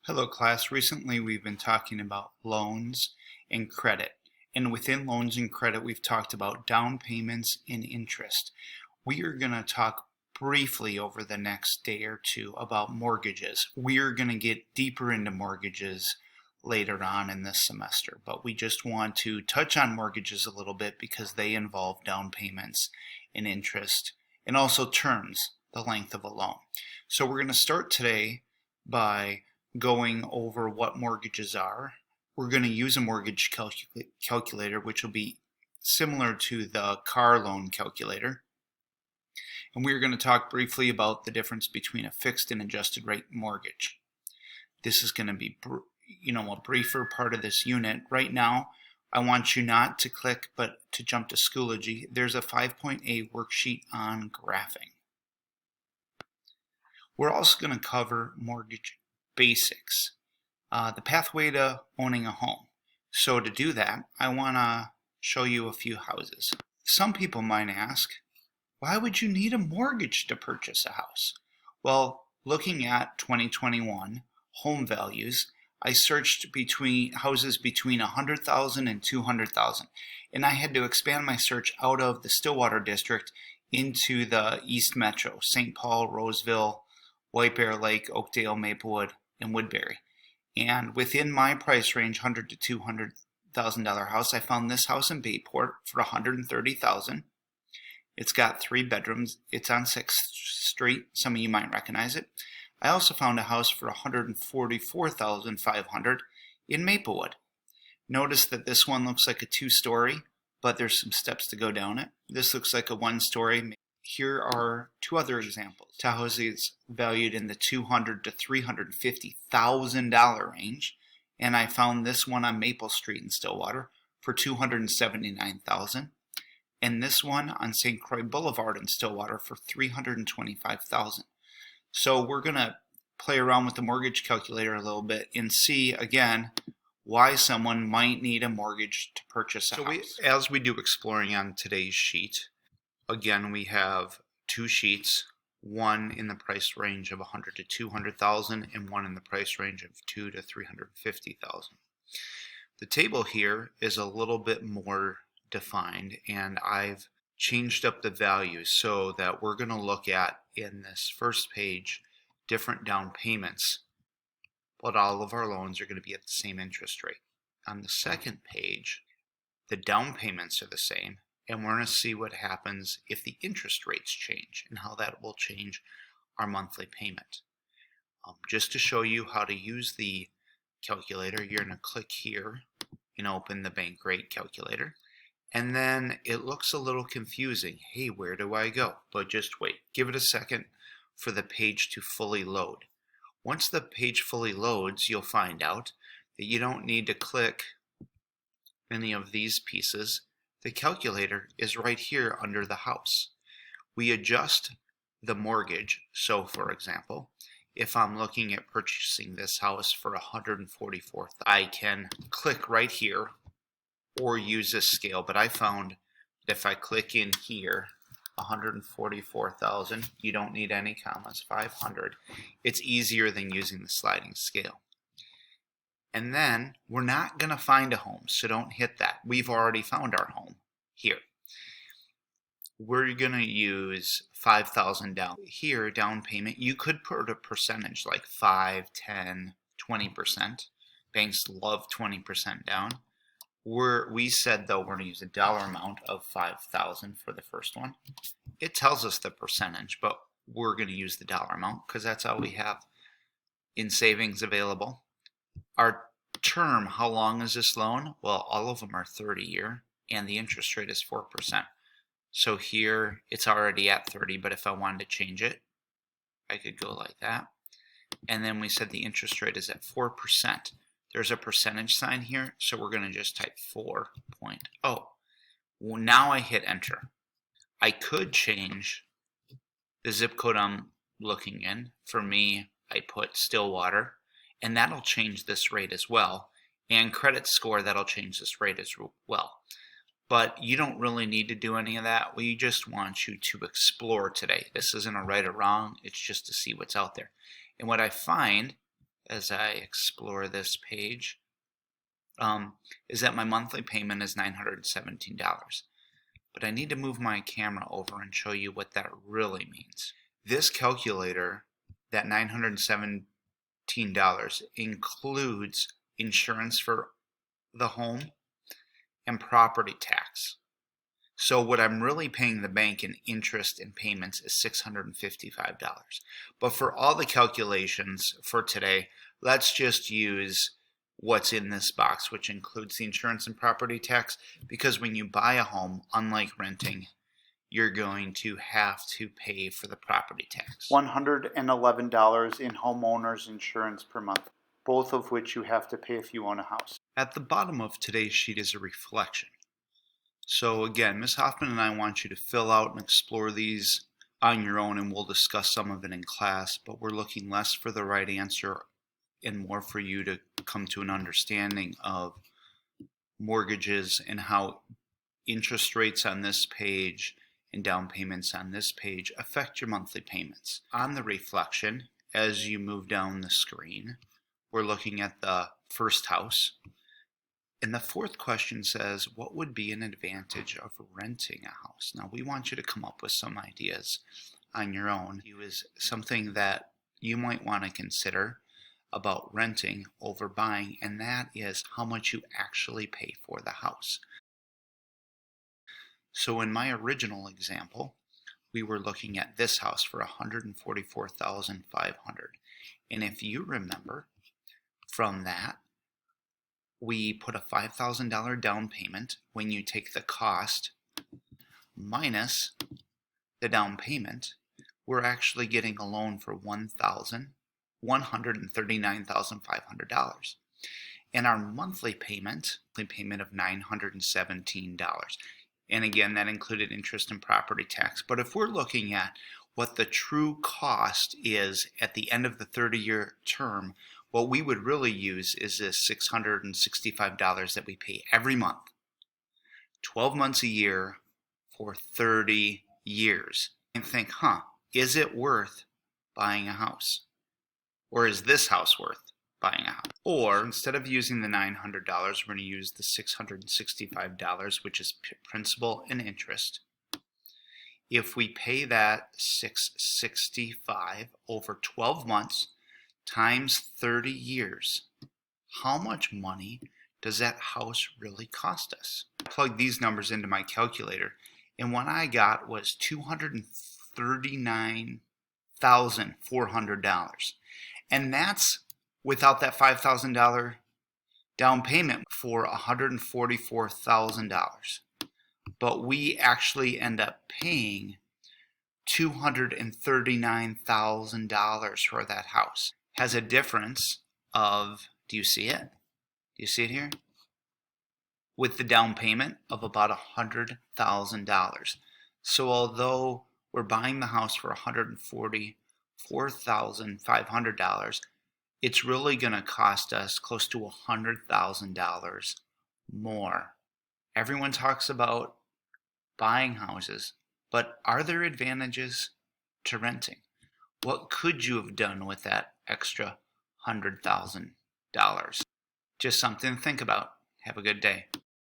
Hello class, recently we've been talking about loans and credit. And within loans and credit we've talked about down payments and interest. We are going to talk briefly over the next day or two about mortgages. We are going to get deeper into mortgages later on in this semester, but we just want to touch on mortgages a little bit because they involve down payments and interest and also terms, the length of a loan. So we're going to start today by going over what mortgages are. We're going to use a mortgage calculator, which will be similar to the car loan calculator. And we're going to talk briefly about the difference between a fixed and adjusted rate mortgage. This is going to be a briefer part of this unit. Right now, I want you not to click, but to jump to Schoology. There's a 5.A worksheet on graphing. We're also going to cover mortgage basics, the pathway to owning a home. So to do that, I want to show you a few houses. Some people might ask, why would you need a mortgage to purchase a house? Well, looking at 2021 home values, I searched between houses between $100,000 and $200,000, and I had to expand my search out of the Stillwater district into the East Metro, St. Paul, Roseville, White Bear Lake, Oakdale, Maplewood, and Woodbury. And within my price range, $100,000 to $200,000 house, I found this house in Bayport for $130,000. It's got 3 bedrooms. It's on 6th Street. Some of you might recognize it. I also found a house for $144,500 in Maplewood. Notice that this one looks like a 2-story, but there's some steps to go down it. This looks like a 1-story. Here are 2 other examples. Houses valued in the $200,000 to $350,000 range, and I found this one on Maple Street in Stillwater for $279,000, and this one on St. Croix Boulevard in Stillwater for $325,000. So we're going to play around with the mortgage calculator a little bit and see again why someone might need a mortgage to purchase a house. As we do exploring on today's sheet, again, we have 2 sheets, one in the price range of $100,000 to $200,000 and one in the price range of $200,000 to $350,000. The table here is a little bit more defined, and I've changed up the values so that we're going to look at, in this first page, different down payments, but all of our loans are going to be at the same interest rate. On the second page, the down payments are the same, and we're going to see what happens if the interest rates change and how that will change our monthly payment. Just to show you how to use the calculator, you're going to click here and open the bank rate calculator. And then it looks a little confusing. Hey, where do I go? But just wait. Give it a second for the page to fully load. Once the page fully loads, you'll find out that you don't need to click any of these pieces. The calculator is right here under the house. We adjust the mortgage. So for example, if I'm looking at purchasing this house for $144,000, I can click right here or use this scale, but I found that if I click in here, $144,000, you don't need any commas, 500. It's easier than using the sliding scale. And then we're not going to find a home, so don't hit that. We've already found our home here. We're going to use $5,000 down. Here, down payment, you could put a percentage like 5, 10, 20%. Banks love 20% down. We said, though, we're going to use a dollar amount of $5,000 for the first one. It tells us the percentage, but we're going to use the dollar amount because that's all we have in savings available. Our term, how long is this loan? Well, all of them are 30-year, and the interest rate is 4%. So here, it's already at 30, but if I wanted to change it, I could go like that. And then we said the interest rate is at 4%. There's a percentage sign here, so we're going to just type 4.0. Well, now I hit enter. I could change the zip code I'm looking in. For me, I put Stillwater, and that'll change this rate as well. And credit score, that'll change this rate as well. But you don't really need to do any of that. We just want you to explore today. This isn't a right or wrong. It's just to see what's out there. And what I find as I explore this page is that my monthly payment is $917. But I need to move my camera over and show you what that really means. This calculator, that $917, includes insurance for the home and property tax. So what I'm really paying the bank in interest and payments is $655. But for all the calculations for today, let's just use what's in this box, which includes the insurance and property tax, because when you buy a home, unlike renting, you're going to have to pay for the property tax. $111 in homeowner's insurance per month, both of which you have to pay if you own a house. At the bottom of today's sheet is a reflection. So again, Ms. Hoffman and I want you to fill out and explore these on your own, and we'll discuss some of it in class, but we're looking less for the right answer and more for you to come to an understanding of mortgages and how interest rates on this page and down payments on this page affect your monthly payments. On the reflection, as you move down the screen, we're looking at the first house. And the fourth question says, what would be an advantage of renting a house? Now, we want you to come up with some ideas on your own. It is something that you might want to consider about renting over buying, and that is how much you actually pay for the house. So in my original example, we were looking at this house for $144,500. And if you remember from that, we put a $5,000 down payment. When you take the cost minus the down payment, we're actually getting a loan for $139,500. And our monthly payment of $917. And again, that included interest and property tax. But if we're looking at what the true cost is at the end of the 30-year term, what we would really use is this $665 that we pay every month, 12 months a year for 30 years. And think, is it worth buying a house? Or is this house worth buying a house? Or instead of using the $900, we're going to use the $665, which is principal and interest. If we pay that $665 over 12 months times 30 years, how much money does that house really cost us? I plugged these numbers into my calculator, and what I got was $239,400. And that's without that $5,000 down payment for $144,000. But we actually end up paying $239,000 for that house. Has a difference of, do you see it? Do you see it here? With the down payment of about $100,000. So although we're buying the house for $144,500, it's really going to cost us close to $100,000 more. Everyone talks about buying houses, but are there advantages to renting? What could you have done with that extra $100,000? Just something to think about. Have a good day.